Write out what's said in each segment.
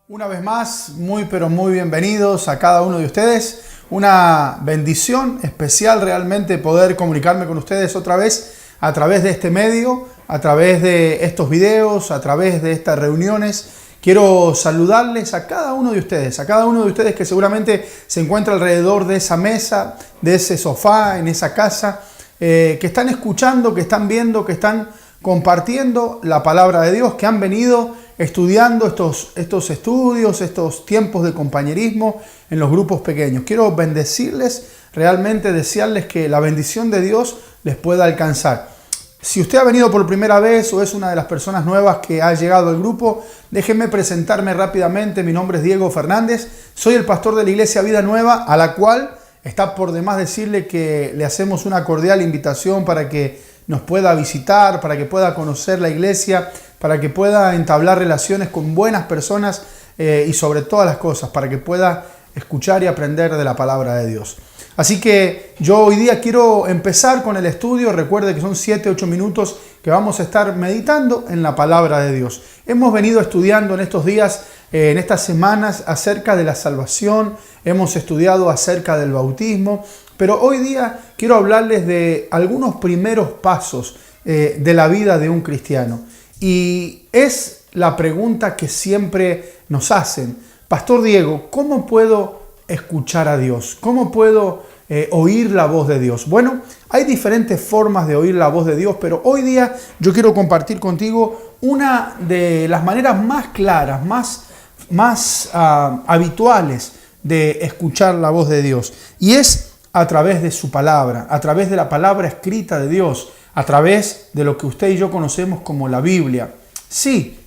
Una vez más, muy pero muy bienvenidos a cada uno de ustedes. Una bendición especial realmente poder comunicarme con ustedes otra vez a través de este medio, a través de estos videos, a través de estas reuniones. Quiero saludarles a cada uno de ustedes que seguramente se encuentra alrededor de esa mesa, de ese sofá, en esa casa, que están escuchando, que están viendo, que están compartiendo la palabra de Dios, que han venido estudiando estos estudios, estos tiempos de compañerismo en los grupos pequeños. Quiero bendecirles, realmente desearles que la bendición de Dios les pueda alcanzar. Si usted ha venido por primera vez o es una de las personas nuevas que ha llegado al grupo, déjenme presentarme rápidamente. Mi nombre es Diego Fernández, soy el pastor de la Iglesia Vida Nueva, a la cual está por demás decirle que le hacemos una cordial invitación para que nos pueda visitar, para que pueda conocer la iglesia, para que pueda entablar relaciones con buenas personas y sobre todas las cosas, para que pueda escuchar y aprender de la palabra de Dios. Así que yo hoy día quiero empezar con el estudio. Recuerde que son 7-8 minutos que vamos a estar meditando en la palabra de Dios. Hemos venido estudiando en estos días, en estas semanas, acerca de la salvación. Hemos estudiado acerca del bautismo. Pero hoy día quiero hablarles de algunos primeros pasos de la vida de un cristiano. Y es la pregunta que siempre nos hacen. Pastor Diego, ¿cómo puedo escuchar a Dios? ¿Cómo puedo oír la voz de Dios? Bueno, hay diferentes formas de oír la voz de Dios, pero hoy día yo quiero compartir contigo una de las maneras más claras, más habituales de escuchar la voz de Dios. Y es a través de su palabra, a través de la palabra escrita de Dios, a través de lo que usted y yo conocemos como la Biblia. Sí,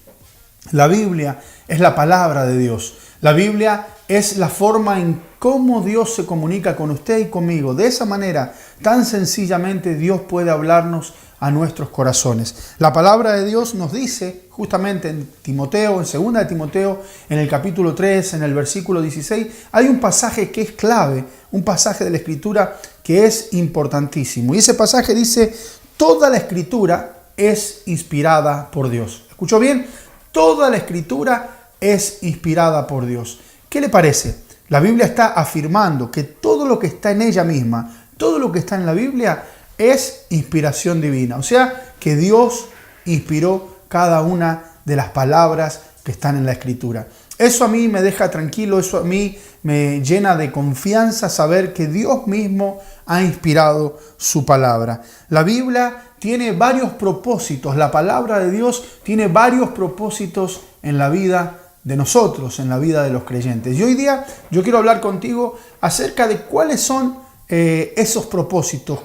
la Biblia es la palabra de Dios. La Biblia es la forma en cómo Dios se comunica con usted y conmigo. De esa manera, tan sencillamente, Dios puede hablarnos a nuestros corazones. La palabra de Dios nos dice, justamente en Timoteo, en 2 de Timoteo, en el capítulo 3, en el versículo 16, hay un pasaje que es clave, un pasaje de la Escritura que es importantísimo. Y ese pasaje dice, toda la Escritura es inspirada por Dios. ¿Escuchó bien? Toda la Escritura es inspirada por Dios. ¿Qué le parece? La Biblia está afirmando que todo lo que está en ella misma, todo lo que está en la Biblia es inspiración divina. O sea, que Dios inspiró cada una de las palabras que están en la Escritura. Eso a mí me deja tranquilo, eso a mí me llena de confianza saber que Dios mismo ha inspirado su palabra. La Biblia tiene varios propósitos, la palabra de Dios tiene varios propósitos en la vida de nosotros, en la vida de los creyentes. Y hoy día yo quiero hablar contigo acerca de cuáles son esos propósitos,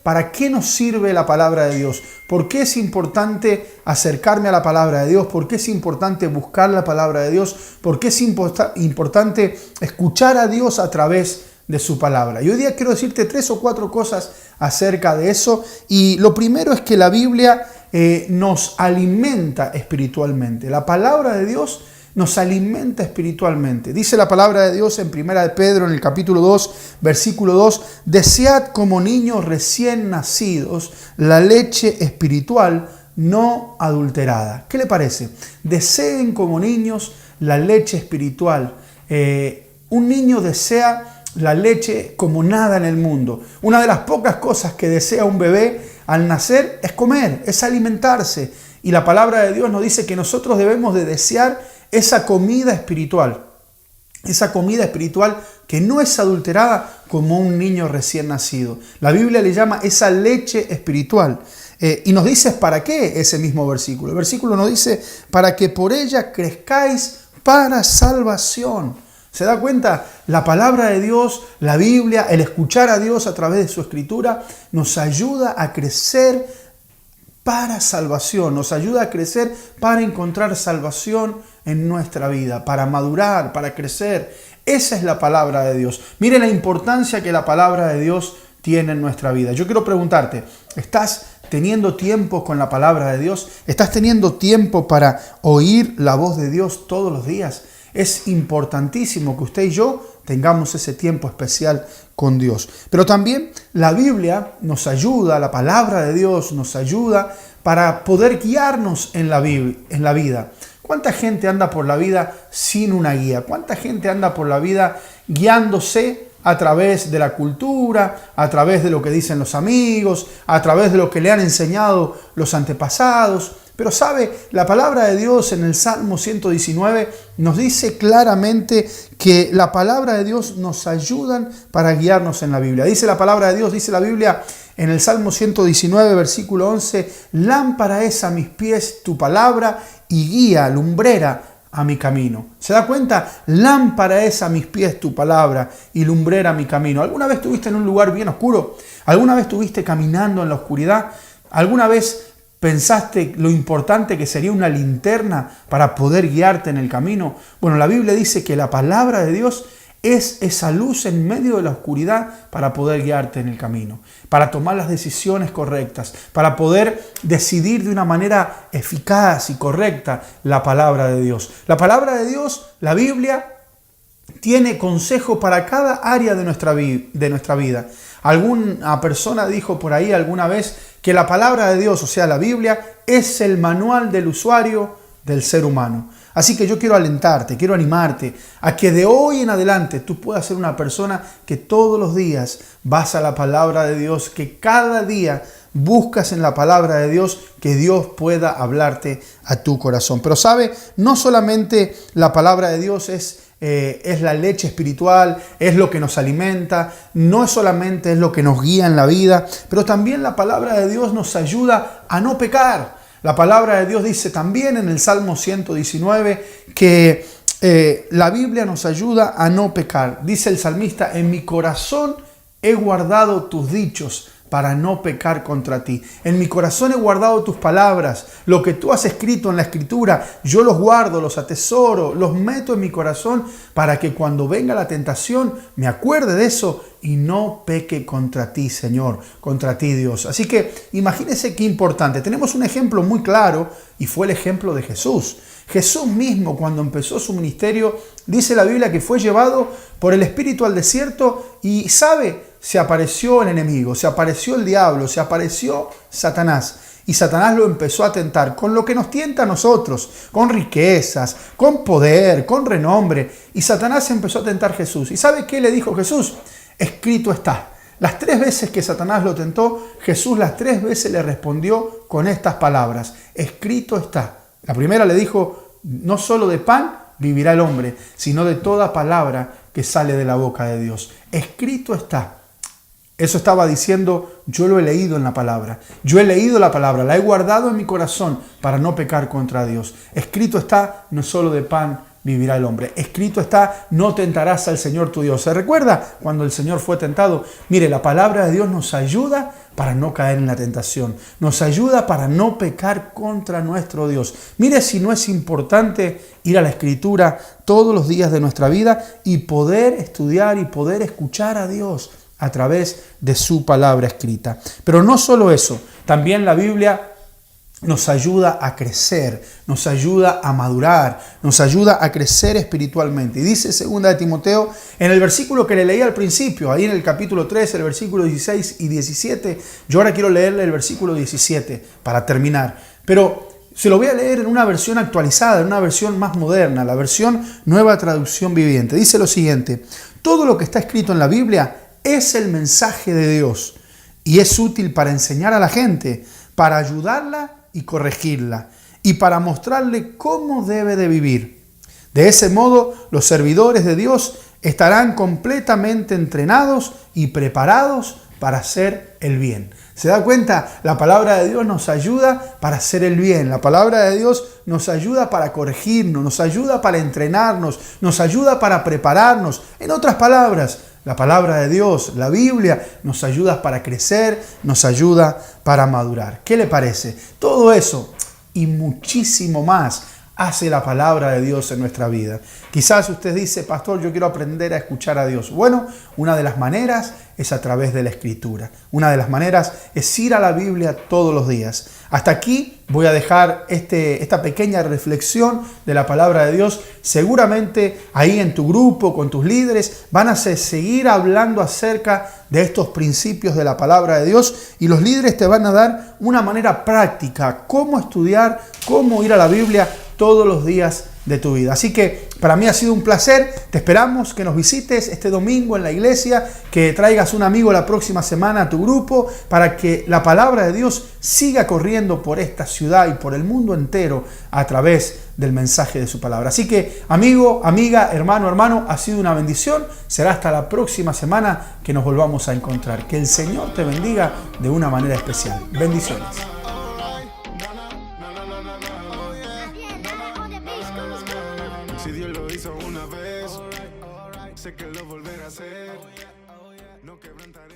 para qué nos sirve la palabra de Dios, por qué es importante acercarme a la palabra de Dios, por qué es importante buscar la palabra de Dios, por qué es importante escuchar a Dios a través de su palabra. Y hoy día quiero decirte 3 o 4 cosas acerca de eso. Y lo primero es que la Biblia nos alimenta espiritualmente. La palabra de Dios nos alimenta espiritualmente. Dice la palabra de Dios en 1 de Pedro, en el capítulo 2, versículo 2, desead como niños recién nacidos la leche espiritual no adulterada. ¿Qué le parece? Deseen como niños la leche espiritual. Un niño desea la leche como nada en el mundo. Una de las pocas cosas que desea un bebé al nacer es comer, es alimentarse. Y la palabra de Dios nos dice que nosotros debemos de desear esa comida espiritual que no es adulterada como un niño recién nacido. La Biblia le llama esa leche espiritual. Y nos dice para qué ese mismo versículo. El versículo nos dice para que por ella crezcáis para salvación. ¿Se da cuenta? La palabra de Dios, la Biblia, el escuchar a Dios a través de su escritura nos ayuda a crecer para salvación, nos ayuda a crecer para encontrar salvación en nuestra vida, para madurar, para crecer. Esa es la palabra de Dios. Mire la importancia que la palabra de Dios tiene en nuestra vida. Yo quiero preguntarte, ¿estás teniendo tiempo con la palabra de Dios? ¿Estás teniendo tiempo para oír la voz de Dios todos los días? Es importantísimo que usted y yo tengamos ese tiempo especial con Dios. Pero también la Biblia nos ayuda, la palabra de Dios nos ayuda para poder guiarnos en la vida. ¿Cuánta gente anda por la vida sin una guía? ¿Cuánta gente anda por la vida guiándose a través de la cultura, a través de lo que dicen los amigos, a través de lo que le han enseñado los antepasados? Pero sabe, la palabra de Dios en el Salmo 119 nos dice claramente que la palabra de Dios nos ayuda para guiarnos en la Biblia. Dice la palabra de Dios, dice la Biblia en el Salmo 119, versículo 11, lámpara es a mis pies tu palabra y guía, lumbrera a mi camino. ¿Se da cuenta? Lámpara es a mis pies tu palabra y lumbrera a mi camino. ¿Alguna vez estuviste en un lugar bien oscuro? ¿Alguna vez estuviste caminando en la oscuridad? ¿Alguna vez pensaste lo importante que sería una linterna para poder guiarte en el camino? Bueno, la Biblia dice que la palabra de Dios es esa luz en medio de la oscuridad para poder guiarte en el camino, para tomar las decisiones correctas, para poder decidir de una manera eficaz y correcta la palabra de Dios. La palabra de Dios, la Biblia, tiene consejo para cada área de nuestra vida. Alguna persona dijo por ahí alguna vez que la palabra de Dios, o sea, la Biblia, es el manual del usuario del ser humano. Así que yo quiero alentarte, quiero animarte a que de hoy en adelante tú puedas ser una persona que todos los días vas a la palabra de Dios, que cada día buscas en la palabra de Dios que Dios pueda hablarte a tu corazón. Pero sabe, no solamente la palabra de Dios es la leche espiritual, es lo que nos alimenta, no solamente es lo que nos guía en la vida, pero también la palabra de Dios nos ayuda a no pecar. La palabra de Dios dice también en el Salmo 119 que la Biblia nos ayuda a no pecar. Dice el salmista, en mi corazón he guardado tus dichos para no pecar contra ti. En mi corazón he guardado tus palabras. Lo que tú has escrito en la Escritura, yo los guardo, los atesoro, los meto en mi corazón para que cuando venga la tentación me acuerde de eso y no peque contra ti, Señor, contra ti, Dios. Así que imagínense qué importante. Tenemos un ejemplo muy claro y fue el ejemplo de Jesús. Jesús mismo, cuando empezó su ministerio, dice la Biblia que fue llevado por el Espíritu al desierto y, ¿sabe? Se apareció el enemigo, se apareció el diablo, se apareció Satanás. Y Satanás lo empezó a tentar con lo que nos tienta a nosotros, con riquezas, con poder, con renombre. Y Satanás empezó a tentar a Jesús. ¿Y sabe qué le dijo Jesús? Escrito está. Las 3 veces que Satanás lo tentó, Jesús las 3 veces le respondió con estas palabras. Escrito está. La primera le dijo, no solo de pan vivirá el hombre, sino de toda palabra que sale de la boca de Dios. Escrito está. Eso estaba diciendo, yo lo he leído en la palabra. Yo he leído la palabra, la he guardado en mi corazón para no pecar contra Dios. Escrito está, no solo de pan vivirá el hombre. Escrito está, no tentarás al Señor tu Dios. ¿Se recuerda cuando el Señor fue tentado? Mire, la palabra de Dios nos ayuda para no caer en la tentación. Nos ayuda para no pecar contra nuestro Dios. Mire si no es importante ir a la Escritura todos los días de nuestra vida y poder estudiar y poder escuchar a Dios a través de su palabra escrita. Pero no solo eso, también la Biblia nos ayuda a crecer, nos ayuda a madurar, nos ayuda a crecer espiritualmente. Y dice 2 de Timoteo, en el versículo que le leí al principio, ahí en el capítulo 3, el versículo 16 y 17, yo ahora quiero leerle el versículo 17 para terminar. Pero se lo voy a leer en una versión actualizada, en una versión más moderna, la versión Nueva Traducción Viviente. Dice lo siguiente, todo lo que está escrito en la Biblia es el mensaje de Dios y es útil para enseñar a la gente, para ayudarla y corregirla y para mostrarle cómo debe de vivir. De ese modo, los servidores de Dios estarán completamente entrenados y preparados para hacer el bien. ¿Se da cuenta? La palabra de Dios nos ayuda para hacer el bien. La palabra de Dios nos ayuda para corregirnos, nos ayuda para entrenarnos, nos ayuda para prepararnos. En otras palabras, la palabra de Dios, la Biblia, nos ayuda para crecer, nos ayuda para madurar. ¿Qué le parece? Todo eso y muchísimo más hace la palabra de Dios en nuestra vida. Quizás usted dice, pastor, yo quiero aprender a escuchar a Dios. Bueno, una de las maneras es a través de la Escritura. Una de las maneras es ir a la Biblia todos los días. Hasta aquí voy a dejar esta pequeña reflexión de la palabra de Dios. Seguramente ahí en tu grupo, con tus líderes, van a seguir hablando acerca de estos principios de la palabra de Dios y los líderes te van a dar una manera práctica, cómo estudiar, cómo ir a la Biblia todos los días de tu vida. Así que para mí ha sido un placer. Te esperamos que nos visites este domingo en la iglesia, que traigas un amigo la próxima semana a tu grupo para que la palabra de Dios siga corriendo por esta ciudad y por el mundo entero a través del mensaje de su palabra. Así que amigo, amiga, hermano, ha sido una bendición. Será hasta la próxima semana que nos volvamos a encontrar. Que el Señor te bendiga de una manera especial. Bendiciones. Si Dios lo hizo una vez, sé que lo volverá a hacer. No quebrantaré.